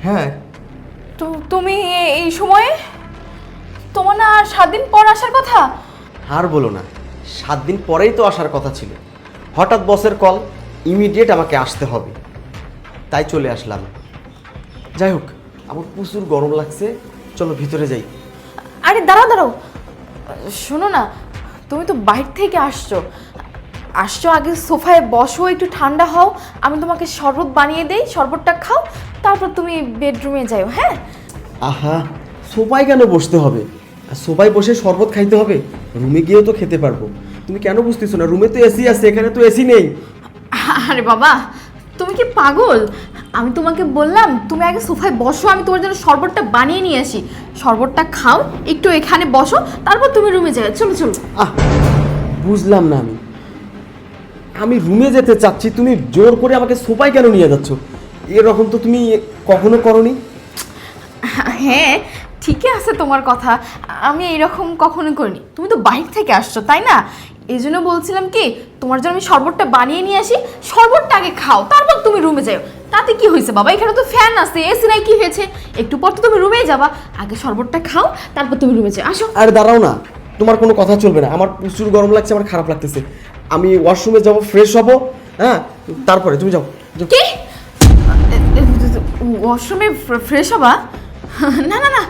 হ্যাঁ। তো তুমি এই সময়ে, তোমার না আর 7 দিন পর আসার কথা? আর বলো না, 7 দিন পরেই তো আসার কথা ছিল। হঠাৎ বসের কল, ইমিডিয়েট আমাকে আসতে হবে, তাই চলে আসলাম। যাই হোক, আমার প্রচুর গরম লাগছে, চলো ভিতরে যাই। আরে দাঁড়াও দাঁড়াও, শোনো না, তুমি তো বাইরে থেকে আসছো, আগে সোফায় বসো, একটু ঠান্ডা হও, আমি তোমাকে শরবত বানিয়ে দেই, শরবতটা খাও, তারপর তুমি বেডরুমে যাও। হ্যাঁ? আহা, সোফায় কেন বসতে হবে? সোফায় বসে শরবত খাইতে হবে? রুমে গিয়েও তো খেতে পারবো। তুমি কেন বুঝতেছো না? রুমে তো এসি আছে, এখানে তো এসি নেই। আরে বাবা, তুমি কি পাগল? আমি তোমাকে বললাম তুমি আগে সোফায় বসো, আমি তোমার জন্য শরবতটা বানিয়ে নিয়ে আসি, শরবতটা খাও, একটু এখানে বসো, তারপর তুমি রুমে যাও। চলো চলো। বুঝলাম না, আমি রুমে যেতে চাচ্ছি, তুমি জোর করে আমাকে সোফায় কেন নিয়ে যাচ্ছ? এরকম তো তুমি কখনো করনি। হ্যাঁ, ঠিকই আছে তোমার কথা, আমি এইরকম কখনো করিনি। তুমি তো বাইরে থেকে আসছো, তাই না? এই জন্য বলছিলাম কি, তোমার জন্য আমি শরবতটা বানিয়ে নিয়ে আসি, শরবতটা আগে খাও, তারপর তুমি রুমে যাও। তাতে কি হয়েছে বাবা, এখানে তো ফ্যান আছে, এসি নাই, কি হয়েছে? একটু পর তো তুমি রুমেই যাবা, আগে শরবতটা খাও, তারপর তুমি রুমে যাও। আসো। আরে দাঁড়াও না, তোমার কোনো কথা চলবে না, আমার প্রচুর গরম লাগছে, আমার খারাপ লাগতেছে। আমি ওয়াশরুমে যাব, ফ্রেশ হব, হ্যাঁ, তারপরে তুমি যাও। কি? ওয়াশরুমে ফ্রেশ হবা? না না না,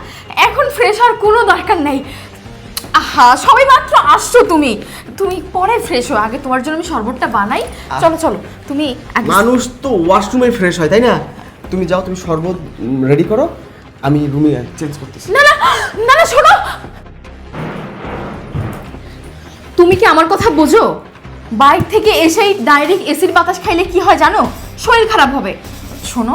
এখন ফ্রেশ হওয়ার কোনো দরকার নাই। আহা, সবাই মাত্র আসছো, তুমি তুমি পরে ফ্রেশ হও, আগে তোমার জন্য আমি শরবতটা বানাই। চলো চলো, তুমি মানুষ তো ওয়াশরুমে ফ্রেশ হয়, তাই না? তুমি যাও, তুমি শরবত রেডি করো, আমি রুমে চেঞ্জ করতেছি। না না না না, শোনো, তুমি কি আমার কথা বোঝো? বাইরে থেকে এসেই ডাইরেক্ট এসির বাতাস খাইলে কি হয় জানো? শরীর খারাপ হবে। শোনো,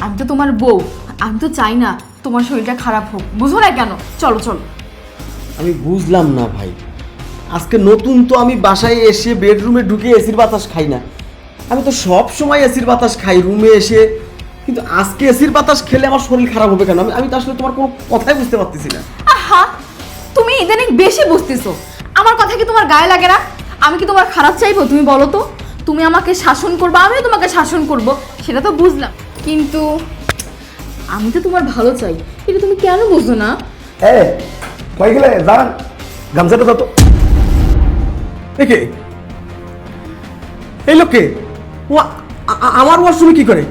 আমি তো তোমার বউ, আমি তো চাই না তোমার শরীরটা খারাপ হোক, বুঝো না কেন? চলো চলো। আমি বুঝলাম না ভাই, আজকে নতুন তো, আমি বাসায় এসে বেডরুমে ঢুকে এসির বাতাস খাই না। আমি তো সব সময় এসির বাতাস খাই রুমে এসে, কিন্তু আজকে এসির বাতাস খেলে আমার শরীর খারাপ হবে কেন? আমি তো আসলে তোমার কোনো কথাই বুঝতে পারতেছি না। আহা, তুমি ইদানিং বেশি বুঝতেছো, আমার কথা কি তোমার গায়ে লাগে না? আমি কি তোমার খারাপ চাইবো? তুমি বলো তো, তুমি আমাকে শাসন করবে, আমিও তোমাকে শাসন করব, সেটা তো বুঝলাম, কিন্তু আমি তো তোমার ভালো চাই, এটা তুমি কেন বুঝো না? কই গেলে দাঁড়ান, গামছাটা দাও তো। দেখে এই লোককে, ও আমার ওয়াশরুমে কি করে?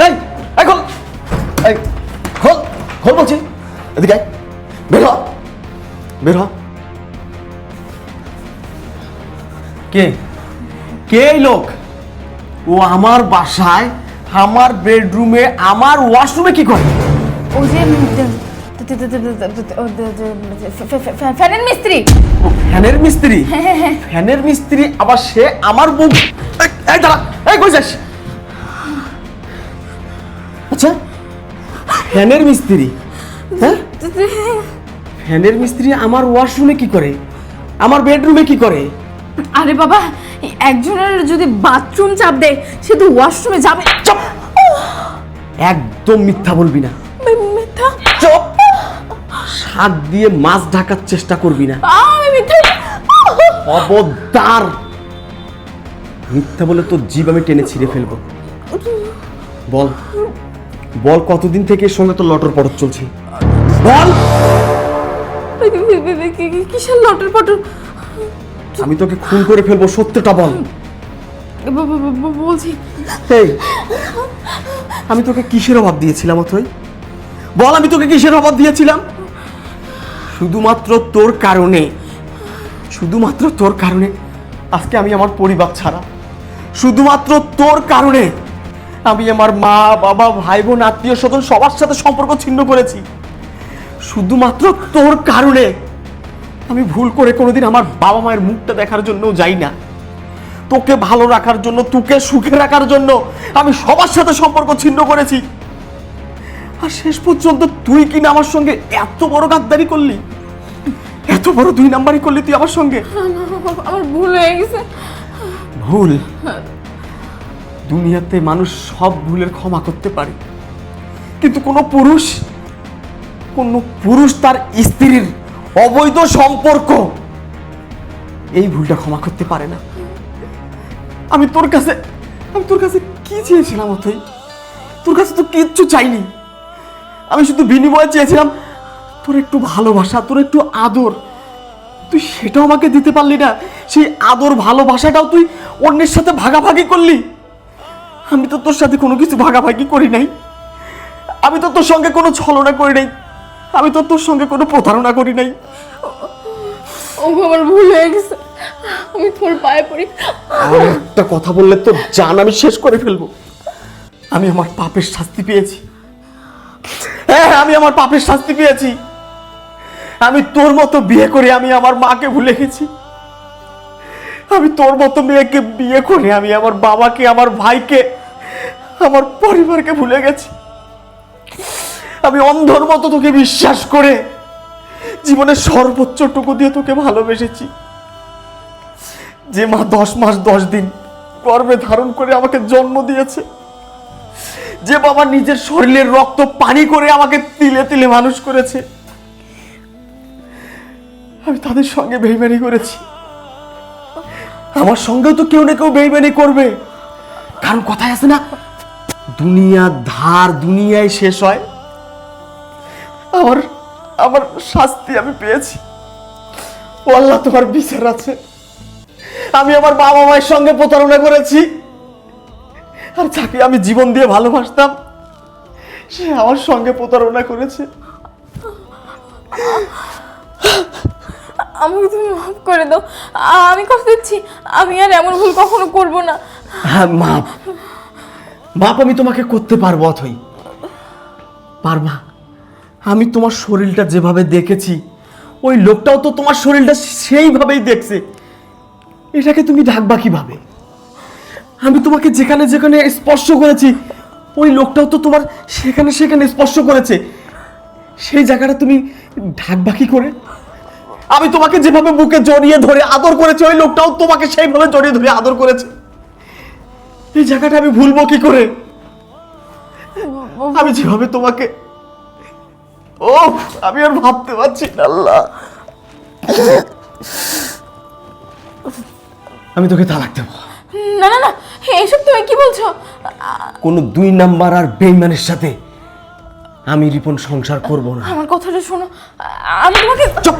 এই এই খোল, এই খোল, খোল বলছি, এদিকে আয়, বের হ, বের হ। কে কে এই লোক? ও আমার বাসায়, আমার বেডরুমে, আমার ওয়াশরুমে কি করে? ওই যে ফ্যানের মিস্ত্রি। ও ফ্যানের মিস্ত্রি? ফ্যানের মিস্ত্রি আবার সে আমার বউ? এই দাঁড়া, এই কই যাস? আচ্ছা, ফ্যানের মিস্ত্রি, হ্যাঁ, ফ্যানের মিস্ত্রি আমার ওয়াশরুমে কি করে, আমার বেডরুমে কি করে? আরে বাবা, একজনের যদি বাথরুম চাপ দেয়, সে তো ওয়াশরুমে যাবে। চুপ, একদম মিথ্যা বলবি না। মিথ্যা? চুপ, শাক দিয়ে মাছ ঢাকার চেষ্টা করবি না। আমি মিথ্যা? খবরদার, মিথ্যা বলে তোর জিভ আমি টেনে ছিঁড়ে ফেলবো। বল বল, কতদিন থেকে এর সঙ্গে তোর লটর পটর চলছে? বল। কিসের লটর পটর? আমি তোকে খুন করে ফেলবো, সত্যটা বল। বলছি, এই, আমি তোকে কিসের অভাব দিয়েছিলাম অথই? বল, আমি তোকে কিসের অভাব দিয়েছিলাম? শুধুমাত্র তোর কারণে, শুধুমাত্র তোর কারণে আজকে আমি আমার পরিবার ছাড়া। শুধুমাত্র তোর কারণে আমি আমার মা বাবা ভাই বোন আত্মীয় স্বজন সবার সাথে সম্পর্ক ছিন্ন করেছি। শুধুমাত্র তোর কারণে আমি ভুল করে কোনোদিন আমার বাবা মায়ের মুখটা দেখার জন্যও যাই না। তোকে ভালো রাখার জন্য, তোকে সুখে রাখার জন্য আমি সবার সাথে সম্পর্ক ছিন্ন করেছি। আর শেষ পর্যন্ত তুই কিনা আমার সঙ্গে এত বড় গাদ্দারি করলি, এত বড় 2 নাম্বারই করলি তুই আমার সঙ্গে। আমার ভুল হয়ে গেছে। ভুল? দুনিয়াতে মানুষ সব ভুলের ক্ষমা করতে পারে, কিন্তু কোনো পুরুষ তার স্ত্রীর অবৈধ সম্পর্ক, এই ভুলটা ক্ষমা করতে পারে না। আমি তোর কাছে কি চেয়েছিলাম অথই? তোর কাছে তো কিচ্ছু চাইনি, আমি শুধু বিনিময়ে চেয়েছিলাম তোর একটু ভালোবাসা, তোর একটু আদর। তুই সেটাও আমাকে দিতে পারলি না। সেই আদর ভালোবাসাটাও তুই অন্যের সাথে ভাগাভাগি করলি। আমি তো তোর সাথে কোনো কিছু ভাগাভাগি করি নাই। আমি তো তোর সঙ্গে কোনো ছলনা করি নাই। আমি তো তোর সঙ্গে কোনো প্রতারণা করি নাই। ও আমার ভুল হয়ে গেছে, আমি তোর পায়ে পড়ি। আর একটা কথা বললে তো জান আমি শেষ করে ফেলবো। আমি আমার পাপের শাস্তি পেয়েছি। হ্যাঁ, আমি আমার পাপের শাস্তি পেয়েছি। আমি তোর মতো বিয়ে করে আমি আমার মাকে ভুলে গেছি। আমি তোর মতো মেয়েকে বিয়ে করে আমি আমার বাবাকে, আমার ভাইকে, আমার পরিবারকে ভুলে গেছি। আমি অন্ধর মতো তোকে বিশ্বাস করে জীবনের সর্বোচ্চটুকু দিয়ে তোকে ভালোবেসেছি। যে মা 10 মাস 10 দিন গর্ভে ধারণ করে আমাকে জন্ম দিয়েছে, যে বাবা নিজের শরীরের রক্ত পানি করে আমাকে তিলে তিলে মানুষ করেছে, আমি তাদের সঙ্গে বেইমানি করেছি। আমার সঙ্গেও তো কেউ না কেউ বেইমানি করবে। কারণ কথায় আছে না, দুনিয়ার ধার দুনিয়ায় শেষ হয়। আমার আমার শাস্তি আমি পেয়েছি। ও আল্লাহ, তোমার বিচার আছে। আমি আমার বাবা মায়ের সঙ্গে প্রতারণা করেছি, আর যাকে আমি জীবন দিয়ে ভালোবাসতাম সে আমার সঙ্গে প্রতারণা করেছে। আমাকে তুমি মাফ করে দাও, আমি কথা দিচ্ছি আমি আর এমন ভুল কখনো করব না। হ্যাঁ, মাপ মাপ আমি তোমাকে করতে পারবো অথই, পারবা। আমি তোমার শরীরটা যেভাবে দেখেছি, ওই লোকটাও তো তোমার শরীরটা সেইভাবেই দেখছে। এটাকে তুমি ঢাকবা কিভাবে? আমি তোমাকে যেখানে যেখানে স্পর্শ করেছি, ওই লোকটাও তো তোমার সেখানে সেখানে স্পর্শ করেছে। সেই জায়গাটা তুমি ঢাকবা কি করে? আমি তোমাকে যেভাবে বুকে জড়িয়ে ধরে আদর করেছি, ওই লোকটাও তোমাকে সেইভাবে জড়িয়ে ধরে আদর করেছে। এই জায়গাটা আমি ভুলবো কি করে? আমি যেভাবে তোমাকে, ও আমি আর ভাবতে পারছি না। আল্লাহ, আমি তোকে তালাক দেবো। না না না, এসব তুমি কি বলছো? কোনো 2 নাম্বার আর বেইমানের সাথে আমি রিপন সংসার করব না। আমার কথাটা শোনো, আমি তোমাকে চুপ,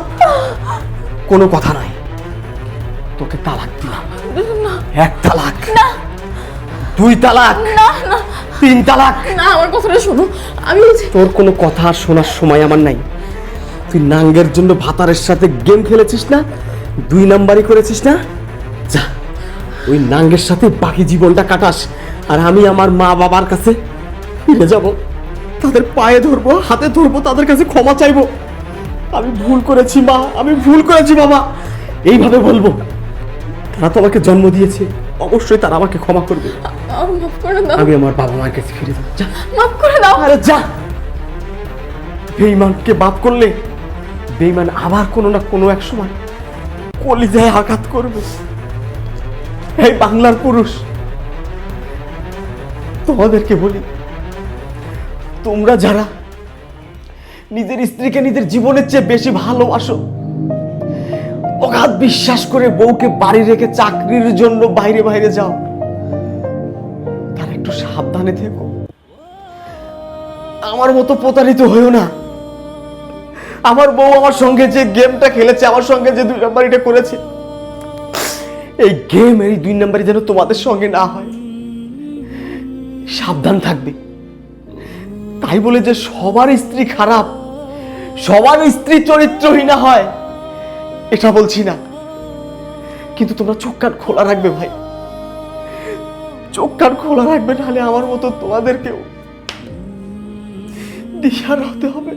কোনো কথা নাই। তোকে তালাক দিলাম। না 1 তালাক, না 2 তালাক, না না 3 তালাক। না, আমার কথাটা শোনো, আমি বলছি তোর কোনো কথা শোনার সময় আমার নাই। তুই নাঙ্গের জন্য ভাতারের সাথে গেম খেলেছিস না, 2 নাম্বারই করেছিস না। যা, ওই নাঙ্গের সাথে বাকি জীবনটা কাটাস। আর আমি আমার মা বাবার কাছে ফিরে যাব, তাদের পায়ে ধরবো, হাতে ধরবো, তাদের কাছে ক্ষমা চাইবো। আমি ভুল করেছি মা, আমি ভুল করেছি বাবা, এইভাবে বলবো। তারা তো আমাকে জন্ম দিয়েছে, অবশ্যই তারা আমাকে ক্ষমা করবে। মাফ করে দাও, আমি আমার বাবা মায়ের কাছে ফিরে যাবো। যা, মাফ করে দাও। আরে যা। বেঈমানকে বাপ করলে বেঈমান আবার কোনো না কোনো এক সময় কলিজায় আঘাত করবে। এই বাংলার পুরুষ, তোমাদেরকে বলি, তোমরা যারা নিজের স্ত্রীকে নিজের জীবনের চেয়ে বেশি ভালোবাসো, অগাধ বিশ্বাস করে বউকে বাড়ি রেখে চাকরির জন্য বাইরে বাইরে যাও, তারা একটু সাবধানে থেকো। আমার মতো প্রতারিত হইও না। আমার বউ আমার সঙ্গে যে গেমটা খেলেছে, আমার সঙ্গে যে 2 নাম্বারিটা করেছে, এই গেম, এই 2 নাম্বারি যেন তোমাদের সঙ্গে না হয়, সাবধান থাকবে। তাই বলে যে সবার স্ত্রী খারাপ, সবার স্ত্রী চরিত্রহীনা হয়, এটা বলছি না। কিন্তু তোমরা চোখ কান খোলা রাখবে ভাই, চোখ কান খোলা রাখবে, নাহলে আমার মতো তোমাদেরকেও দিশার হতে হবে।